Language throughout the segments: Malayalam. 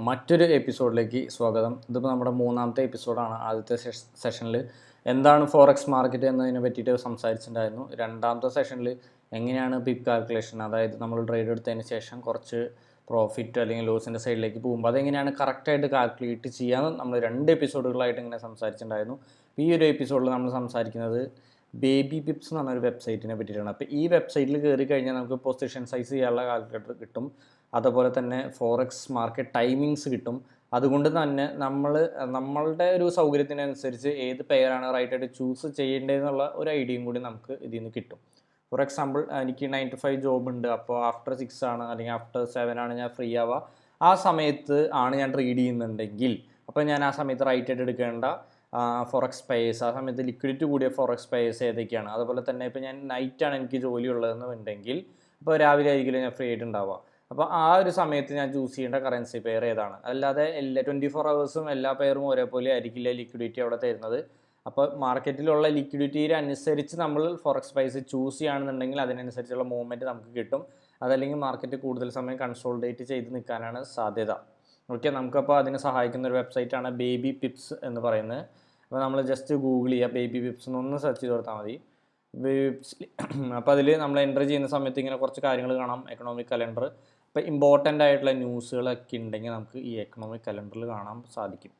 മറ്റൊരു എപ്പിസോഡിലേക്ക് സ്വാഗതം. ഇതിപ്പോൾ നമ്മുടെ മൂന്നാമത്തെ എപ്പിസോഡാണ്. ആദ്യത്തെ സെഷനിൽ എന്താണ് ഫോറക്സ് മാർക്കറ്റ് എന്നതിനെ പറ്റിയിട്ട് സംസാരിച്ചിട്ടുണ്ടായിരുന്നു. രണ്ടാമത്തെ സെഷനിൽ എങ്ങനെയാണ് പിപ്പ് കാൽക്കുലേഷൻ, അതായത് നമ്മൾ ട്രേഡ് എടുത്തതിന് ശേഷം കുറച്ച് പ്രോഫിറ്റ് അല്ലെങ്കിൽ ലോസിൻ്റെ സൈഡിലേക്ക് പോകുമ്പോൾ അതെങ്ങനെയാണ് കറക്റ്റായിട്ട് കാൽക്കുലേറ്റ് ചെയ്യാമെന്ന് നമ്മൾ 2 എപ്പിസോഡുകളായിട്ട് ഇങ്ങനെ സംസാരിച്ചിട്ടുണ്ടായിരുന്നു. ഈ ഒരു എപ്പിസോഡിൽ നമ്മൾ സംസാരിക്കുന്നത് ബേബി പിപ്സ് എന്ന് പറഞ്ഞൊരു വെബ്സൈറ്റിനെ പറ്റിയിട്ടാണ്. അപ്പോൾ ഈ വെബ്സൈറ്റിൽ കയറി കഴിഞ്ഞാൽ നമുക്ക് പൊസിഷൻ സൈസ് ചെയ്യാനുള്ള കാൽക്കുലേറ്റർ കിട്ടും. അതുപോലെ തന്നെ ഫോറക്സ് മാർക്കറ്റ് ടൈമിങ്സ് കിട്ടും. അതുകൊണ്ട് തന്നെ നമ്മളുടെ ഒരു സൗകര്യത്തിനനുസരിച്ച് ഏത് പെയറാണ് റൈറ്റായിട്ട് ചൂസ് ചെയ്യേണ്ടതെന്നുള്ള ഒരു ഐഡിയയും കൂടി നമുക്ക് ഇതിൽ നിന്ന് കിട്ടും. ഫോർ എക്സാമ്പിൾ, എനിക്ക് 9 to 5 ജോബ് ഉണ്ട്. അപ്പോൾ ആഫ്റ്റർ 6 ആണ് അല്ലെങ്കിൽ ആഫ്റ്റർ 7 ആണ് ഞാൻ ഫ്രീ ആവുക. ആ സമയത്ത് ആണ് ഞാൻ ട്രേഡ് ചെയ്യുന്നുണ്ടെങ്കിൽ അപ്പോൾ ഞാൻ ആ സമയത്ത് റൈറ്റായിട്ട് എടുക്കേണ്ട ഫോറക്സ് പെയേഴ്സ്, ആ സമയത്ത് ലിക്വിഡിറ്റി കൂടിയ ഫോറക്സ് പെയേഴ്സ് ഏതൊക്കെയാണ്. അതുപോലെ തന്നെ ഇപ്പോൾ ഞാൻ നൈറ്റാണ് എനിക്ക് ജോലി ഉള്ളതെന്നുണ്ടെങ്കിൽ ഇപ്പോൾ രാവിലെ ആയിരിക്കില്ല ഞാൻ ഫ്രീ ആയിട്ട് ഉണ്ടാവുക. അപ്പോൾ ആ ഒരു സമയത്ത് ഞാൻ ചൂസ് ചെയ്യേണ്ട കറൻസി പെയർ ഏതാണ്. അല്ലാതെ 24 hours എല്ലാ പെയറും ഒരേപോലെ ആയിരിക്കില്ല ലിക്വിഡിറ്റി അവിടെ തരുന്നത്. അപ്പോൾ മാർക്കറ്റിലുള്ള ലിക്വിഡിറ്റിയിൽ അനുസരിച്ച് നമ്മൾ ഫോറക്സ് പ്രൈസ് ചൂസ് ചെയ്യുകയാണെന്നുണ്ടെങ്കിൽ അതിനനുസരിച്ചുള്ള മൂവ്മെൻറ്റ് നമുക്ക് കിട്ടും. അതല്ലെങ്കിൽ മാർക്കറ്റ് കൂടുതൽ സമയം കൺസോൾഡേറ്റ് ചെയ്ത് നിൽക്കാനാണ് സാധ്യത. ഓക്കെ, നമുക്കപ്പോൾ അതിനെ സഹായിക്കുന്ന ഒരു വെബ്സൈറ്റാണ് ബേബി പിപ്സ് എന്ന് പറയുന്നത്. അപ്പോൾ നമ്മൾ ജസ്റ്റ് ഗൂഗിൾ ചെയ്യുക, ബേബി പിപ്സ് എന്നൊന്ന് സെർച്ച് ചെയ്ത് കൊടുത്താൽ മതി. അപ്പോൾ അതിൽ നമ്മൾ എൻ്റർ ചെയ്യുന്ന സമയത്ത് ഇങ്ങനെ കുറച്ച് കാര്യങ്ങൾ കാണാം. എക്കണോമിക് കലണ്ടർ, ഇപ്പോൾ ഇമ്പോർട്ടൻ്റ് ആയിട്ടുള്ള ന്യൂസുകളൊക്കെ ഉണ്ടെങ്കിൽ നമുക്ക് ഈ എക്കണോമിക് കലണ്ടറിൽ കാണാൻ സാധിക്കും.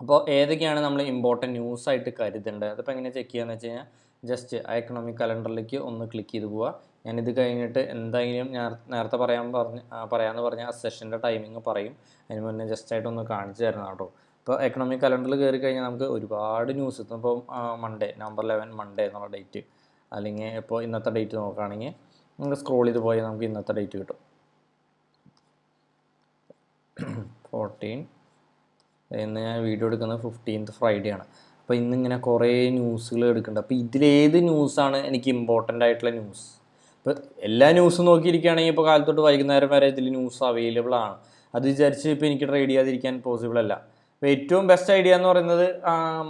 അപ്പോൾ ഏതൊക്കെയാണ് നമ്മൾ ഇമ്പോർട്ടൻറ്റ് ന്യൂസായിട്ട് കരുതേണ്ടത്, അതിപ്പോൾ എങ്ങനെ ചെക്ക് ചെയ്യുകയെന്ന് വെച്ച് കഴിഞ്ഞാൽ ജസ്റ്റ് ആ എക്കണോമിക് കലണ്ടറിലേക്ക് ഒന്ന് ക്ലിക്ക് ചെയ്ത് പോവുക. ഞാനിത് കഴിഞ്ഞിട്ട് എന്തായാലും നേരത്തെ പറയാമെന്ന് പറഞ്ഞ ആ സെഷൻ്റെ ടൈമിങ് പറയും. അതിന് മുന്നേ ജസ്റ്റായിട്ടൊന്ന് കാണിച്ചു തരണം കേട്ടോ. ഇപ്പോൾ എക്കണോമിക് കലണ്ടറിൽ കയറി കഴിഞ്ഞാൽ നമുക്ക് ഒരുപാട് ന്യൂസ് എത്തും. ഇപ്പോൾ മൺഡേ, November 11 മൺഡേ എന്നുള്ള ഡേറ്റ്, അല്ലെങ്കിൽ ഇപ്പോൾ ഇന്നത്തെ ഡേറ്റ് നോക്കുകയാണെങ്കിൽ നമുക്ക് സ്ക്രോൾ ചെയ്ത് പോയാൽ നമുക്ക് ഇന്നത്തെ ഡേറ്റ് കിട്ടും. 14 ഇന്ന് ഞാൻ വീഡിയോ എടുക്കുന്നത് 15th ഫ്രൈഡേ ആണ്. അപ്പോൾ ഇന്നിങ്ങനെ കുറേ ന്യൂസുകൾ എടുക്കുന്നുണ്ട്. അപ്പോൾ ഇതിലേത് ന്യൂസാണ് എനിക്ക് ഇമ്പോർട്ടൻ്റ് ആയിട്ടുള്ള ന്യൂസ്? ഇപ്പോൾ എല്ലാ ന്യൂസും നോക്കിയിരിക്കുകയാണെങ്കിൽ ഇപ്പോൾ കാലത്തോട്ട് വൈകുന്നേരം വരെ ഇതിൽ ന്യൂസ് അവൈലബിൾ ആണ്. അത് വിചാരിച്ച് ഇപ്പോൾ എനിക്ക് ട്രേഡ് ചെയ്യാതിരിക്കാൻ പോസിബിൾ അല്ല. അപ്പോൾ ഏറ്റവും ബെസ്റ്റ് ഐഡിയ എന്ന് പറയുന്നത്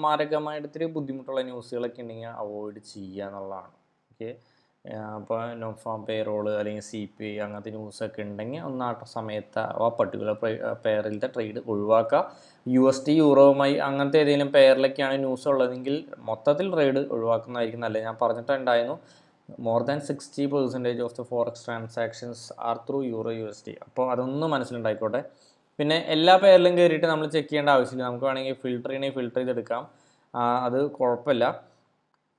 മാരകമായിട്ട് ഇത്തിരി ബുദ്ധിമുട്ടുള്ള ന്യൂസുകളൊക്കെ ഉണ്ടെങ്കിൽ അവോയ്ഡ് ചെയ്യുക എന്നുള്ളതാണ്. ഓക്കെ, അപ്പോൾ നോൺ ഫാം പേറോള് അല്ലെങ്കിൽ CPI അങ്ങനത്തെ ന്യൂസൊക്കെ ഉണ്ടെങ്കിൽ ഒന്ന് ആ സമയത്ത് ആ പർട്ടിക്കുലർ പെയറിലത്തെ ട്രേഡ് ഒഴിവാക്കുക. USD യൂറോവുമായി അങ്ങനത്തെ ഏതെങ്കിലും പെയറിലൊക്കെയാണ് ന്യൂസ് ഉള്ളതെങ്കിൽ മൊത്തത്തിൽ ട്രേഡ് ഒഴിവാക്കുന്നതായിരിക്കും നല്ലത്. ഞാൻ പറഞ്ഞിട്ടുണ്ടായിരുന്നു more than 60% of the forex transactions are through EURUSD. അപ്പോൾ അതൊന്ന് മനസ്സിലുണ്ടായിക്കോട്ടെ. പിന്നെ എല്ലാ പെയറിലും കയറിയിട്ട് നമ്മൾ ചെക്ക് ചെയ്യേണ്ട ആവശ്യമില്ല. നമുക്ക് വേണമെങ്കിൽ ഫിൽട്ടർ ചെയ്തെടുക്കാം, അത് കുഴപ്പമില്ല.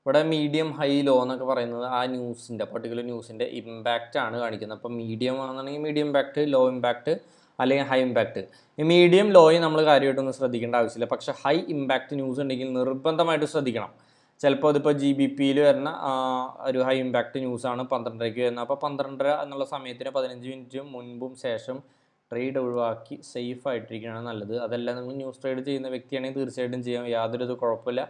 ഇവിടെ മീഡിയം, ഹൈ, ലോ എന്നൊക്കെ പറയുന്നത് ആ ന്യൂസിൻ്റെ പർട്ടിക്കുലർ ന്യൂസിൻ്റെ ഇമ്പാക്റ്റ് ആണ് കാണിക്കുന്നത്. അപ്പോൾ മീഡിയം ആണെന്നുണ്ടെങ്കിൽ മീഡിയം ഇമ്പാക്റ്റ്, ലോ ഇമ്പാക്റ്റ് അല്ലെങ്കിൽ ഹൈ ഇമ്പാക്റ്റ്. ഈ മീഡിയം ലോയും നമ്മൾ കാര്യമായിട്ടൊന്നും ശ്രദ്ധിക്കേണ്ട ആവശ്യമില്ല. പക്ഷേ ഹൈ ഇമ്പാക്റ്റ് ന്യൂസ് ഉണ്ടെങ്കിൽ നിർബന്ധമായിട്ട് ശ്രദ്ധിക്കണം. ചിലപ്പോൾ അതിപ്പോൾ GBPയിൽ വരുന്ന ഒരു ഹൈ ഇമ്പാക്റ്റ് ന്യൂസാണ് 12:30 വരുന്നത്. അപ്പോൾ 12:30 എന്നുള്ള സമയത്തിന് 15 മിനിറ്റ് മുൻപും ശേഷം ട്രേഡ് ഒഴിവാക്കി സേഫ് ആയിട്ടിരിക്കുകയാണ് നല്ലത്. അതല്ല നിങ്ങൾ ന്യൂസ് ട്രേഡ് ചെയ്യുന്ന വ്യക്തിയാണെങ്കിൽ തീർച്ചയായിട്ടും ചെയ്യാം, യാതൊരു കുഴപ്പമില്ല.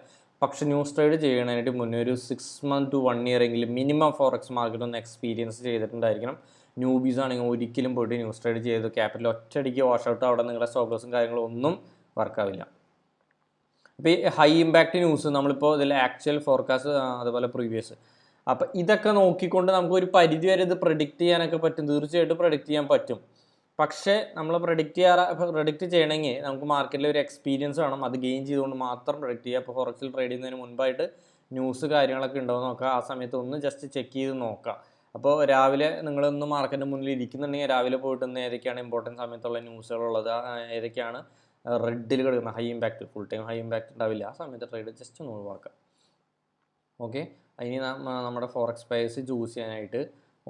പക്ഷേ ന്യൂസ് ട്രേഡ് ചെയ്യുന്നതിനായിട്ട് മുന്നേ ഒരു 6 months to 1 year എങ്കിലും മിനിമം ഫോറക്സ് മാർക്കറ്റ് ഒന്ന് എക്സ്പീരിയൻസ് ചെയ്തിട്ടുണ്ടായിരിക്കണം. ന്യൂബീസ് ആണെങ്കിൽ ഒരിക്കലും പോയിട്ട് ന്യൂസ് ട്രേഡ് ചെയ്ത് ക്യാപിറ്റൽ ഒറ്റയടിക്ക് വാഷ് ഔട്ട്, അവിടെ നിങ്ങളുടെ സ്റ്റോപ്പ് ലോസും കാര്യങ്ങളും ഒന്നും വർക്കാവില്ല. അപ്പോൾ ഈ ഹൈ ഇമ്പാക്റ്റ് ന്യൂസ് നമ്മളിപ്പോൾ ഇതിൽ ആക്ച്വൽ ഫോർകാസ്റ്റ്, അതുപോലെ പ്രീവിയസ്, അപ്പോൾ ഇതൊക്കെ നോക്കിക്കൊണ്ട് നമുക്ക് ഒരു പരിധി വരെ ഇത് പ്രഡിക്റ്റ് ചെയ്യാനൊക്കെ പറ്റും. തീർച്ചയായിട്ടും പ്രഡിക്റ്റ് ചെയ്യാൻ പറ്റും. പക്ഷേ നമ്മൾ പ്രഡിക്റ്റ് ചെയ്യണമെങ്കിൽ നമുക്ക് മാർക്കറ്റിൽ ഒരു എക്സ്പീരിയൻസ് വേണം. അത് ഗെയിൻ ചെയ്തുകൊണ്ട് മാത്രം പ്രഡിക്റ്റ് ചെയ്യുക. അപ്പോൾ ഫോറക്സിൽ ട്രേഡ് ചെയ്യുന്നതിന് മുൻപായിട്ട് ന്യൂസ് കാര്യങ്ങളൊക്കെ ഉണ്ടോ എന്ന് നോക്കുക. ആ സമയത്ത് ഒന്ന് ജസ്റ്റ് ചെക്ക് ചെയ്ത് നോക്കുക. അപ്പോൾ രാവിലെ നിങ്ങളൊന്ന് മാർക്കറ്റിന് മുന്നിൽ ഇരിക്കുന്നുണ്ടെങ്കിൽ രാവിലെ പോയിട്ട് ഇന്ന് ഏതൊക്കെയാണ് ഇമ്പോർട്ടൻറ്റ് സമയത്തുള്ള ന്യൂസുകളുള്ളത്, ഏതൊക്കെയാണ് റെഡിൽ കിടക്കുന്ന high impact, full time high impact ഉണ്ടാവില്ല, ആ സമയത്ത് ട്രേഡ് ജസ്റ്റ് ഒന്ന് ഒഴിവാക്കുക. ഓക്കെ, ഇനി നമ്മുടെ ഫോറക്സ് പ്രൈസ് ചൂസ് ചെയ്യാനായിട്ട്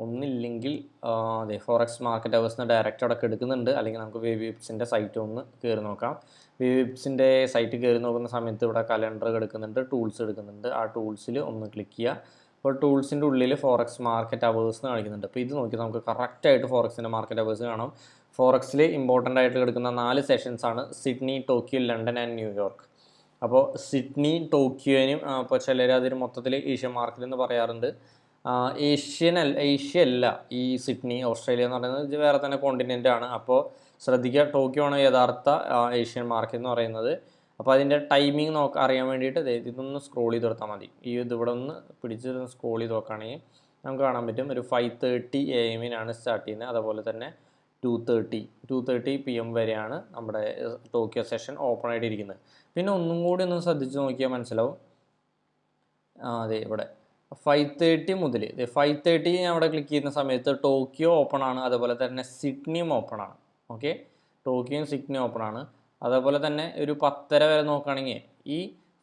ഒന്നില്ലെങ്കിൽ അതെ ഫോറക്സ് മാർക്കറ്റ് അവേഴ്സിന് ഡയറക്റ്റ് അവിടെ എടുക്കുന്നുണ്ട്, അല്ലെങ്കിൽ നമുക്ക് ബേബി പിപ്സിൻ്റെ സൈറ്റ് ഒന്ന് കയറി നോക്കാം. ബേബി പിപ്സിൻ്റെ സൈറ്റ് കയറി നോക്കുന്ന സമയത്ത് ഇവിടെ കലണ്ടർ എടുക്കുന്നുണ്ട്, ടൂൾസ് എടുക്കുന്നുണ്ട്. ആ ടൂൾസിൽ ഒന്ന് ക്ലിക്ക് ചെയ്യുക. അപ്പോൾ ടൂൾസിൻ്റെ ഉള്ളിൽ ഫോറക്സ് മാർക്കറ്റ് അവേഴ്സ് കാണിക്കുന്നുണ്ട്. അപ്പോൾ ഇത് നോക്കി നമുക്ക് കറക്റ്റായിട്ട് ഫോറക്സിൻ്റെ മാർക്കറ്റ് അവേഴ്സ് കാണാം. ഫോറക്സിൽ ഇമ്പോർട്ടൻ്റ് ആയിട്ട് കിടക്കുന്ന 4 സെഷൻസാണ് Sydney, Tokyo, London and New York. അപ്പോൾ സിഡ്നി, ടോക്കിയോനും ഇപ്പോൾ ചിലർ അതിന് മൊത്തത്തിൽ ഏഷ്യൻ മാർക്കറ്റ് എന്ന് പറയാറുണ്ട്. ഏഷ്യ അല്ല ഈ സിഡ്നി, ഓസ്ട്രേലിയ എന്ന് പറയുന്നത് ഇത് വേറെ തന്നെ കോണ്ടിനെൻ്റ് ആണ്. അപ്പോൾ ശ്രദ്ധിക്കുക, ടോക്കിയോ ആണ് യഥാർത്ഥ ഏഷ്യൻ മാർക്കറ്റ് എന്ന് പറയുന്നത്. അപ്പോൾ അതിൻ്റെ ടൈമിംഗ് അറിയാൻ വേണ്ടിയിട്ട് ഇതൊന്ന് സ്ക്രോൾ ചെയ്ത് കൊടുത്താൽ മതി. ഇതിവിടെ ഒന്ന് പിടിച്ച് സ്ക്രോൾ ചെയ്ത് നോക്കുകയാണെങ്കിൽ നമുക്ക് കാണാൻ പറ്റും. ഒരു 5:30 AM സ്റ്റാർട്ട് ചെയ്യുന്നത്. അതുപോലെ തന്നെ 2:30 PM വരെയാണ് നമ്മുടെ ടോക്കിയോ സെഷൻ ഓപ്പൺ ആയിട്ടിരിക്കുന്നത്. പിന്നെ ഒന്നും കൂടി ഒന്ന് ശ്രദ്ധിച്ച് നോക്കിയാൽ മനസ്സിലാവും. അതെ, ഇവിടെ 5:30 മുതൽ 5:30 ഞാൻ അവിടെ ക്ലിക്ക് ചെയ്യുന്ന സമയത്ത് ടോക്കിയോ ഓപ്പൺ ആണ്, അതുപോലെ തന്നെ സിഡ്നിയും ഓപ്പൺ ആണ്. ഓക്കെ, ടോക്കിയോയും സിഡ്നിയും ഓപ്പൺ ആണ്. അതേപോലെ തന്നെ ഒരു 10:30 വരെ നോക്കുകയാണെങ്കിൽ ഈ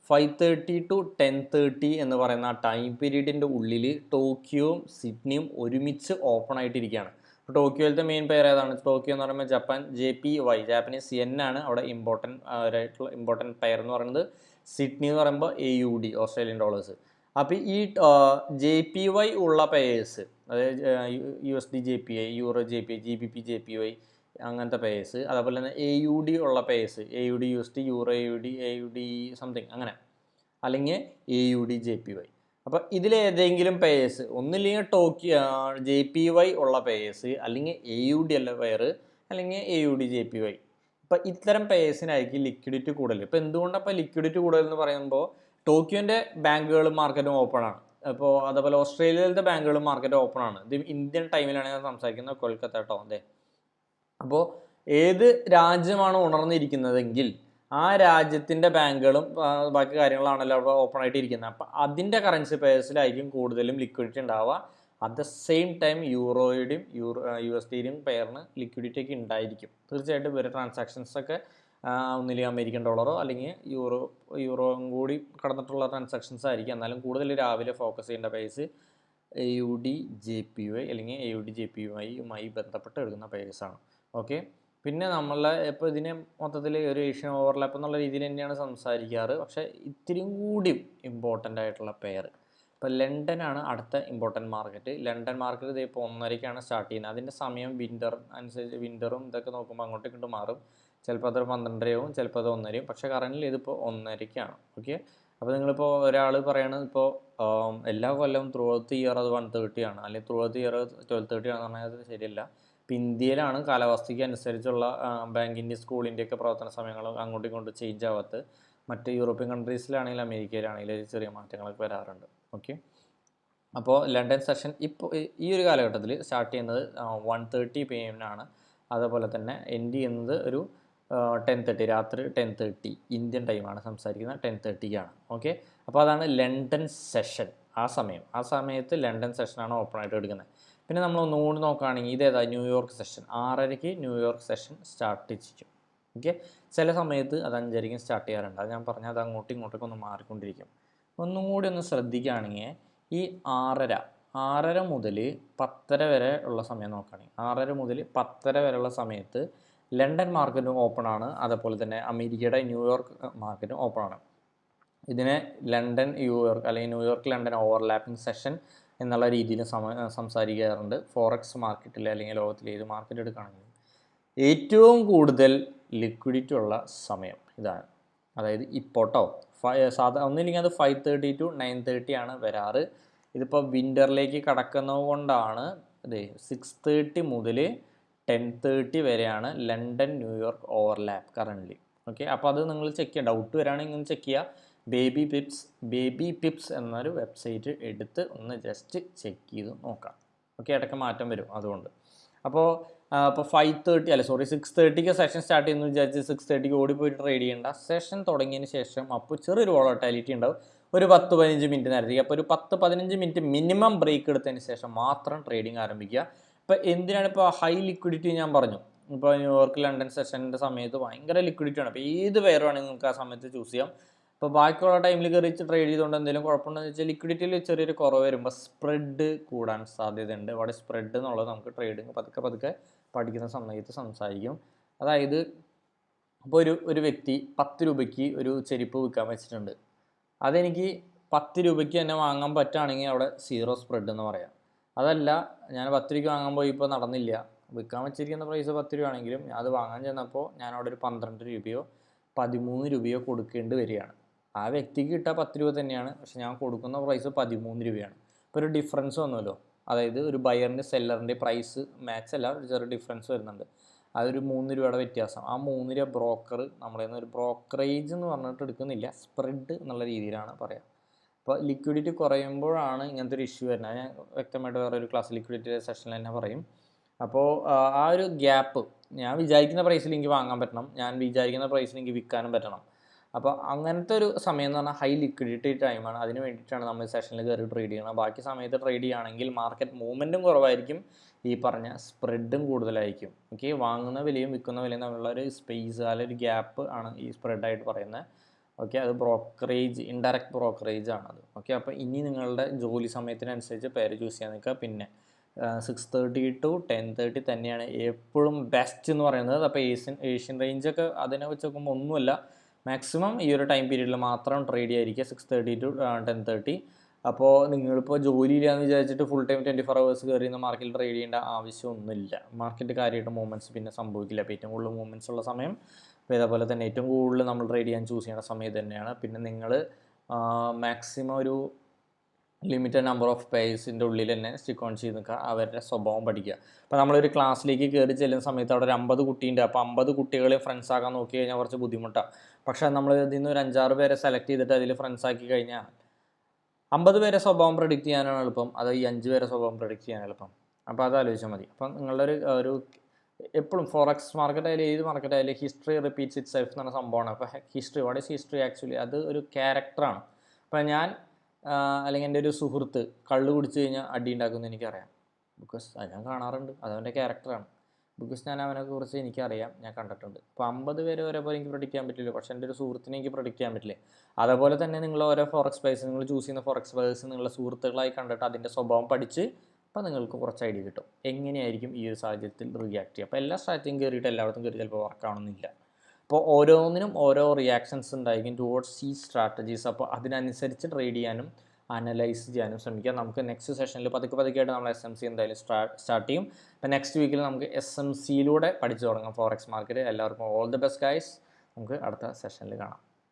5:30 to 10:30 എന്ന് പറയുന്ന ആ ടൈം പീരീഡിൻ്റെ ഉള്ളിൽ ടോക്കിയോയും സിഡ്നിയും ഒരുമിച്ച് ഓപ്പൺ ആയിട്ടിരിക്കുകയാണ്. ടോക്കിയോയിലത്തെ മെയിൻ പെയർ ഏതാണ്? ടോക്കിയോ എന്ന് പറയുമ്പോൾ ജപ്പാൻ JPY, ജാപ്പനീസ് yen ആണ് അവിടെ ഇമ്പോർട്ടൻറ്റ് പെയർ എന്ന് പറയുന്നത്. സിഡ്നി എന്ന് പറയുമ്പോൾ AUD, ഓസ്ട്രേലിയൻ ഡോളേഴ്സ്. അപ്പോൾ ഈ JPY ഉള്ള പെയേഴ്സ്, അതായത് USD JPY, euro JPY, GBP JPY അങ്ങനത്തെ പേയേഴ്സ്, അതേപോലെ തന്നെ AUD ഉള്ള payers, AUD USD, euro AUD something അങ്ങനെ, അല്ലെങ്കിൽ AUD JPY. അപ്പോൾ ഇതിലേതെങ്കിലും പേയേഴ്സ് ഒന്നില്ലെങ്കിൽ JPY ഉള്ള പേയേഴ്സ്, അല്ലെങ്കിൽ AUD ഉള്ള പെയർ, അല്ലെങ്കിൽ AUD JPY. ഇപ്പോൾ ഇത്തരം പേയേഴ്സിനായിരിക്കും ലിക്വിഡിറ്റി കൂടുതൽ. ഇപ്പോൾ എന്തുകൊണ്ടാണ് ഇപ്പോൾ ലിക്വിഡിറ്റി കൂടുതൽ എന്ന് പറയുമ്പോൾ ടോക്കിയോൻ്റെ ബാങ്കുകളും മാർക്കറ്റും ഓപ്പൺ ആണ്. അപ്പോൾ അതേപോലെ ഓസ്ട്രേലിയയിലത്തെ ബാങ്കുകളും മാർക്കറ്റും ഓപ്പൺ ആണ്. ഇത് ഇന്ത്യൻ ടൈമിലാണ് ഞാൻ സംസാരിക്കുന്നത്, കൊൽക്കത്ത കേട്ടോ. അതെ, അപ്പോൾ ഏത് രാജ്യമാണ് ഉണർന്നിരിക്കുന്നതെങ്കിൽ ആ രാജ്യത്തിൻ്റെ ബാങ്കുകളും ബാക്കി കാര്യങ്ങളാണല്ലോ അവിടെ ഓപ്പൺ ആയിട്ട് ഇരിക്കുന്നത്. അപ്പോൾ അതിൻ്റെ കറൻസി പെയർസിലായിരിക്കും കൂടുതലും ലിക്വിഡിറ്റി ഉണ്ടാവുക. അറ്റ് ദ സെയിം ടൈം യൂറോയുടെയും USDയുടെയും പെയറിന് ലിക്വിഡിറ്റി ഒക്കെ ഉണ്ടായിരിക്കും. തീർച്ചയായിട്ടും ഇവരുടെ ട്രാൻസാക്ഷൻസൊക്കെ ഒന്നില്ലെങ്കിൽ അമേരിക്കൻ ഡോളറോ അല്ലെങ്കിൽ യൂറോയും കൂടി കടന്നിട്ടുള്ള ട്രാൻസാക്ഷൻസ് ആയിരിക്കും. എന്നാലും കൂടുതൽ രാവിലെ ഫോക്കസ് ചെയ്യേണ്ട പേഴ്സ് AUD JPY അല്ലെങ്കിൽ AUD JPYയുമായി ബന്ധപ്പെട്ട് എടുക്കുന്ന പേഴ്സാണ്. ഓക്കെ, പിന്നെ നമ്മളെ ഇപ്പോൾ ഇതിനെ മൊത്തത്തിൽ ഒരു ഏഷ്യൻ ഓവർലാപ്പ് എന്നുള്ള രീതിയിൽ തന്നെയാണ് സംസാരിക്കാറ്. പക്ഷേ ഇത്തിരിയും കൂടി ഇമ്പോർട്ടൻ്റ് ആയിട്ടുള്ള പെയർ ഇപ്പോൾ ലണ്ടനാണ് അടുത്ത ഇമ്പോർട്ടൻറ്റ് മാർക്കറ്റ്. ലണ്ടൻ മാർക്കറ്റ് ഇത് ഇപ്പോൾ 1:30ക്കാണ് സ്റ്റാർട്ട് ചെയ്യുന്നത്. അതിൻ്റെ സമയം വിൻ്റർ അനുസരിച്ച് വിൻ്ററും ഇതൊക്കെ നോക്കുമ്പോൾ അങ്ങോട്ടും ഇങ്ങോട്ട് മാറും. ചിലപ്പോൾ അത് 12:30 ചിലപ്പോൾ അത് 1:30. പക്ഷേ കറൻറ്റിൽ ഇതിപ്പോൾ 1:30ക്കാണ്. ഓക്കെ, അപ്പോൾ നിങ്ങളിപ്പോൾ ഒരാൾ പറയണത് ഇപ്പോൾ എല്ലാ കൊല്ലവും ത്രൂ ഔട്ട് ഇയർ അത് 1:30 ആണ്, അല്ലെങ്കിൽ ത്രൂ ഔട്ട് ഇയർ 12:30 ആണെന്ന് പറഞ്ഞാൽ അത് ശരിയല്ല. ഇപ്പോൾ ഇന്ത്യയിലാണ് കാലാവസ്ഥയ്ക്ക് അനുസരിച്ചുള്ള ബാങ്കിൻ്റെ സ്കൂളിൻ്റെ ഒക്കെ പ്രവർത്തന സമയങ്ങൾ അങ്ങോട്ടും ഇങ്ങോട്ടും ചേഞ്ച് ആവാത്തത്. മറ്റ് യൂറോപ്യൻ കൺട്രീസിലാണെങ്കിലും അമേരിക്കയിലാണെങ്കിലും ചെറിയ മാറ്റങ്ങളൊക്കെ വരാറുണ്ട്. ഓക്കെ, അപ്പോൾ ലണ്ടൻ സെഷൻ ഇപ്പോൾ ഈ ഒരു കാലഘട്ടത്തിൽ സ്റ്റാർട്ട് ചെയ്യുന്നത് 1:30 PM അതേപോലെ തന്നെ എൻഡ് ചെയ്യുന്നത് ഒരു 10:30, രാത്രി 10:30 ഇന്ത്യൻ ടൈമാണ് സംസാരിക്കുന്നത്, 10:30ക്കാണ്. ഓക്കെ, അപ്പോൾ അതാണ് ലണ്ടൻ സെഷൻ. ആ സമയത്ത് ലണ്ടൻ സെഷനാണ് ഓപ്പൺ ആയിട്ട് എടുക്കുന്നത്. പിന്നെ നമ്മൾ ഒന്നുകൂടി നോക്കുകയാണെങ്കിൽ ഇതേതാ New York session 6:30 New York session start ചെയ്യും. ഓക്കെ, ചില സമയത്ത് അത് 5:30 സ്റ്റാർട്ട് ചെയ്യാറുണ്ട്. അത് ഞാൻ പറഞ്ഞാൽ അത് അങ്ങോട്ടും ഇങ്ങോട്ടൊക്കെ ഒന്ന് മാറിക്കൊണ്ടിരിക്കും. ഒന്നും കൂടി ഒന്ന് ശ്രദ്ധിക്കുകയാണെങ്കിൽ ഈ 6:30 മുതൽ 10:30 വരെ ഉള്ള സമയം നോക്കുകയാണെങ്കിൽ 6:30 മുതൽ 10:30 വരെയുള്ള സമയത്ത് ലണ്ടൻ മാർക്കറ്റും ഓപ്പൺ ആണ്, അതേപോലെ തന്നെ അമേരിക്കയുടെ ന്യൂയോർക്ക് മാർക്കറ്റും ഓപ്പൺ ആണ്. ഇതിനെ ലണ്ടൻ ന്യൂയോർക്ക് അല്ലെങ്കിൽ ന്യൂയോർക്ക് ലണ്ടൻ ഓവർലാപ്പിംഗ് സെഷൻ എന്നുള്ള രീതിയിൽ സംസാരിക്കാറുണ്ട്. ഫോറക്സ് മാർക്കറ്റിൽ അല്ലെങ്കിൽ ലോകത്തിലെ ഏത് മാർക്കറ്റ് എടുക്കുകയാണെങ്കിലും ഏറ്റവും കൂടുതൽ ലിക്വിഡിറ്റി ഉള്ള സമയം ഇതാണ്. അതായത് ഇപ്പോട്ടോ ഒന്നില്ലെങ്കിൽ അത് 5:30 to 9:30 ആണ് വരാറ്. ഇതിപ്പോൾ വിൻ്ററിലേക്ക് കടക്കുന്നത് കൊണ്ടാണ് ഇത് 6:30 മുതൽ 10:30 വരെയാണ് London New York overlap currently. Okay, അപ്പോൾ അത് നിങ്ങൾ ചെക്ക് ചെയ്യുക. ഡൗട്ട് വരാണെങ്കിൽ നിങ്ങൾ ചെക്ക് ചെയ്യുക. ബേബി പിപ്സ് എന്നൊരു വെബ്സൈറ്റ് എടുത്ത് ഒന്ന് ജസ്റ്റ് ചെക്ക് ചെയ്ത് നോക്കാം. ഓക്കെ, ഇടയ്ക്ക് മാറ്റം വരും അതുകൊണ്ട്. അപ്പോൾ 6:30ക്ക് സെഷൻ സ്റ്റാർട്ട് ചെയ്യുന്നു വിചാരിച്ച് 6:30ക്ക് ഓടിപ്പോയിട്ട് ട്രേഡ് ചെയ്യേണ്ട. സെഷൻ തുടങ്ങിയതിന് ശേഷം അപ്പോൾ ചെറിയൊരു വോളറ്റാലിറ്റി ഉണ്ടാവും, ഒരു 10-15 മിനിറ്റ് നേരത്തേക്ക്. അപ്പോൾ ഒരു 10-15 മിനിറ്റ് മിനിമം ബ്രേക്ക് എടുത്തതിന് ശേഷം മാത്രം ട്രേഡിങ് ആരംഭിക്കുക. ഇപ്പോൾ എന്തിനാണ് ഇപ്പോൾ ഹൈ ലിക്വിഡിറ്റി ഞാൻ പറഞ്ഞു. ഇപ്പോൾ ന്യൂയോർക്ക് ലണ്ടൻ സെഷൻ്റെ സമയത്ത് ഭയങ്കര ലിക്വിഡിറ്റിയാണ്. അപ്പോൾ ഏത് പെയർ വേണമെങ്കിൽ നിങ്ങൾക്ക് ആ സമയത്ത് ചൂസ് ചെയ്യാം. ഇപ്പോൾ ബാക്കിയുള്ള ടൈമിൽ കയറിച്ച് ട്രേഡ് ചെയ്തുകൊണ്ട് എന്തെങ്കിലും കുഴപ്പമുണ്ടെന്ന് വെച്ചാൽ ലിക്വിഡിറ്റിയിൽ ചെറിയൊരു കുറവ് വരുമ്പോൾ സ്പ്രെഡ് കൂടാൻ സാധ്യതയുണ്ട്. അവിടെ സ്പ്രെഡ് എന്നുള്ളത് നമുക്ക് ട്രേഡിങ് പതുക്കെ പഠിക്കുന്ന സമയത്ത് സംസാരിക്കും. അതായത് അപ്പോൾ ഒരു വ്യക്തി 10 രൂപയ്ക്ക് ഒരു ചെരുപ്പ് വിൽക്കാൻ വെച്ചിട്ടുണ്ട്. അതെനിക്ക് 10 രൂപയ്ക്ക് തന്നെ വാങ്ങാൻ പറ്റുകയാണെങ്കിൽ അവിടെ 0 സ്പ്രെഡ് എന്ന് പറയാം. അതല്ല, ഞാൻ 10 രൂപയ്ക്ക് വാങ്ങാൻ പോയി ഇപ്പോൾ നടന്നില്ല, വിൽക്കാൻ വെച്ചിരിക്കുന്ന പ്രൈസ് 10 രൂപയാണെങ്കിലും ഞാൻ അത് വാങ്ങാൻ ചെന്നപ്പോൾ ഞാൻ അവിടെ ഒരു 12 രൂപയോ 13 രൂപയോ കൊടുക്കേണ്ടി വരികയാണ്. ആ വ്യക്തിക്ക് കിട്ടുക 10 രൂപ തന്നെയാണ്, പക്ഷെ ഞാൻ കൊടുക്കുന്ന പ്രൈസ് 13 രൂപയാണ്. ഇപ്പോൾ ഒരു ഡിഫറൻസ് വന്നല്ലോ. അതായത് ഒരു ബയറിൻ്റെ സെല്ലറിൻ്റെ പ്രൈസ് മാച്ച് അല്ല, ഒരു ചെറിയ ഡിഫറൻസ് വരുന്നുണ്ട്. അതൊരു 3 രൂപയുടെ വ്യത്യാസം. ആ 3 രൂപ ബ്രോക്കർ നമ്മളെ ഒരു ബ്രോക്കറേജ് എന്ന് പറഞ്ഞിട്ട് എടുക്കുന്നില്ല, സ്പ്രെഡ് എന്നുള്ള രീതിയിലാണ് പറയുക. അപ്പോൾ ലിക്വിഡിറ്റി കുറയുമ്പോഴാണ് ഇങ്ങനത്തെ ഒരു ഇഷ്യൂ വരുന്നത്. ഞാൻ വ്യക്തമായിട്ട് വേറെ ഒരു ക്ലാസ് ലിക്വിഡിറ്റി സെഷനിൽ തന്നെ പറയും. അപ്പോൾ ആ ഒരു ഗ്യാപ്പ്, ഞാൻ വിചാരിക്കുന്ന പ്രൈസിൽ എനിക്ക് വാങ്ങാൻ പറ്റണം, ഞാൻ വിചാരിക്കുന്ന പ്രൈസിൽ എനിക്ക് വിൽക്കാനും പറ്റണം. അപ്പോൾ അങ്ങനത്തെ ഒരു സമയം എന്ന് പറഞ്ഞാൽ ഹൈ ലിക്വിഡിറ്റി ടൈമാണ്. അതിന് വേണ്ടിയിട്ടാണ് നമ്മൾ സെഷനിൽ കയറി ട്രേഡ് ചെയ്യണം. ബാക്കി സമയത്ത് ട്രേഡ് ചെയ്യുകയാണെങ്കിൽ മാർക്കറ്റ് മൂവ്മെൻറ്റും കുറവായിരിക്കും, ഈ പറഞ്ഞ സ്പ്രെഡും കൂടുതലായിരിക്കും. ഓക്കെ, വാങ്ങുന്ന വിലയും വിൽക്കുന്ന വിലയും തമ്മിലുള്ള ഒരു സ്പേസ്, അല്ലെങ്കിൽ ഒരു ഗ്യാപ്പ് ആണ് ഈ സ്പ്രെഡായിട്ട് പറയുന്നത്. ഓക്കെ, അത് ബ്രോക്കറേജ്, ഇൻഡയറക്റ്റ് ബ്രോക്കറേജ് ആണത്. ഓക്കെ, അപ്പോൾ ഇനി നിങ്ങളുടെ ജോലി സമയത്തിനനുസരിച്ച് പേര് ചൂസ് ചെയ്യാൻ നിൽക്കുക. പിന്നെ 6:30 to 10:30 തന്നെയാണ് എപ്പോഴും ബെസ്റ്റ് എന്ന് പറയുന്നത്. അപ്പോൾ ഏഷ്യൻ റേഞ്ചൊക്കെ അതിനെ വെച്ച് നോക്കുമ്പോൾ ഒന്നുമല്ല. മാക്സിമം ഈ ഒരു ടൈം പീരീഡിൽ മാത്രം ട്രേഡ് ചെയ്യാതിരിക്കുക, 6:30 to 10:30. അപ്പോൾ നിങ്ങളിപ്പോൾ ജോലിയില്ലാന്ന് വിചാരിച്ചിട്ട് ഫുൾ ടൈം 24 hours കയറി ഇന്ന് മാർക്കറ്റിൽ ട്രേഡ് ചെയ്യേണ്ട ആവശ്യമൊന്നുമില്ല. മാർക്കറ്റ് കാര്യമായിട്ട് മൂവ്മെൻറ്റ്സ് പിന്നെ സംഭവിക്കില്ല. അപ്പോൾ ഏറ്റവും കൂടുതൽ മൂവ്മെൻറ്റ്സ് ഉള്ള സമയം, അപ്പോൾ ഇതേപോലെ തന്നെ ഏറ്റവും കൂടുതൽ നമ്മൾ ട്രേഡ് ചെയ്യാൻ ചൂസ് ചെയ്യുന്ന സമയം തന്നെയാണ്. പിന്നെ നിങ്ങൾ മാക്സിമം ഒരു ലിമിറ്റഡ് നമ്പർ ഓഫ് പേഴ്സിൻ്റെ ഉള്ളിൽ തന്നെ സ്റ്റിക്ക് ഓൺ ചെയ്ത് നിൽക്കുക, അവരുടെ സ്വഭാവം പഠിക്കുക. അപ്പോൾ നമ്മളൊരു ക്ലാസ്സിലേക്ക് കയറി ചെല്ലുന്ന സമയത്ത് അവിടെ ഒരു 50 കുട്ടിയുണ്ട്. അപ്പോൾ 50 കുട്ടികളെ ഫ്രണ്ട്സ് ആക്കാൻ നോക്കി കഴിഞ്ഞാൽ കുറച്ച് ബുദ്ധിമുട്ടാണ്. പക്ഷേ നമ്മൾ ഇതിൽ നിന്ന് ഒരു 5-6 പേരെ സെലക്ട് ചെയ്തിട്ട് അതിൽ ഫ്രണ്ട്സ് ആക്കി കഴിഞ്ഞാൽ 50 പേരെ സ്വഭാവം പ്രെഡിക്റ്റ് ചെയ്യാനാണ് എളുപ്പം, അത് ഈ 5 പേരെ സ്വഭാവം പ്രെഡിക്റ്റ് ചെയ്യാൻ എളുപ്പം. അപ്പോൾ അത് ആലോചിച്ചാൽ മതി. അപ്പം നിങ്ങളുടെ ഒരു എപ്പോഴും ഫോറക്സ് മാർക്കറ്റ് ആയാലും ഏത് മാർക്കറ്റ് ആയാലും ഹിസ്റ്ററി റിപ്പീറ്റ്സ് ഇറ്റ് സെൽഫ് എന്ന് പറഞ്ഞ സംഭവമാണ്. അപ്പോൾ history, what is history actually? അത് ഒരു ക്യാരക്ടറാണ്. അപ്പോൾ ഞാൻ അല്ലെങ്കിൽ എൻ്റെ ഒരു സുഹൃത്ത് കള്ള് കുടിച്ച് കഴിഞ്ഞാൽ അടി ഉണ്ടാക്കുമെന്ന് എനിക്കറിയാം. ബിക്കോസ് അത് ഞാൻ കാണാറുണ്ട്, അതവൻ്റെ ക്യാരക്ടറാണ്. ബിക്കോസ് ഞാൻ അവനെക്കുറിച്ച് എനിക്കറിയാം, ഞാൻ കണ്ടിട്ടുണ്ട്. ഇപ്പോൾ 50 പേര് ഒരേപോലെ എനിക്ക് പ്രഡിക്റ്റ് ചെയ്യാൻ പറ്റില്ല, പക്ഷേ എൻ്റെ ഒരു സുഹൃത്തിനെ എനിക്ക് പ്രഡിക്റ്റ് ചെയ്യാൻ പറ്റില്ലേ? അതേപോലെ തന്നെ നിങ്ങൾ ഓരോ ഫോറക്സ് പേഴ്സ്, നിങ്ങൾ ചൂസ് ചെയ്യുന്ന ഫോറക്സ് പേഴ്സ് നിങ്ങളുടെ സുഹൃത്തുക്കളായി കണ്ടിട്ട് അതിൻ്റെ സ്വഭാവം പഠിച്ച് അപ്പോൾ നിങ്ങൾക്ക് കുറച്ച് ഐഡിയ കിട്ടും എങ്ങനെയായിരിക്കും ഈ ഒരു സാഹചര്യത്തിൽ റിയാക്ട് ചെയ്യുക. അപ്പോൾ എല്ലാ സ്ട്രാറ്റജിയും കയറിയിട്ട് എല്ലായിടത്തും കയറി ചിലപ്പോൾ വർക്കാവണമെന്നില്ല. അപ്പോൾ ഓരോന്നിനും ഓരോ റിയാക്ഷൻസ് ഉണ്ടായിരിക്കും ടുവേർഡ്സ് ഈ സ്ട്രാറ്റജീസ്. അപ്പോൾ അതിനനുസരിച്ച് ട്രേഡ് ചെയ്യാനും അനലൈസ് ചെയ്യാനും ശ്രമിക്കുക. നമുക്ക് നെക്സ്റ്റ് സെഷനിൽ പതുക്കെയായിട്ട് നമ്മൾ SMC എന്തായാലും സ്റ്റാർട്ട് ചെയ്യും. അപ്പോൾ നെക്സ്റ്റ് വീക്കിൽ നമുക്ക് SMCയിലൂടെ പഠിച്ചു തുടങ്ങാം ഫോറക്സ് മാർക്കറ്റ്. എല്ലാവർക്കും ഓൾ ദി ബെസ്റ്റ് ഗൈസ്. നമുക്ക് അടുത്ത സെഷനിൽ കാണാം.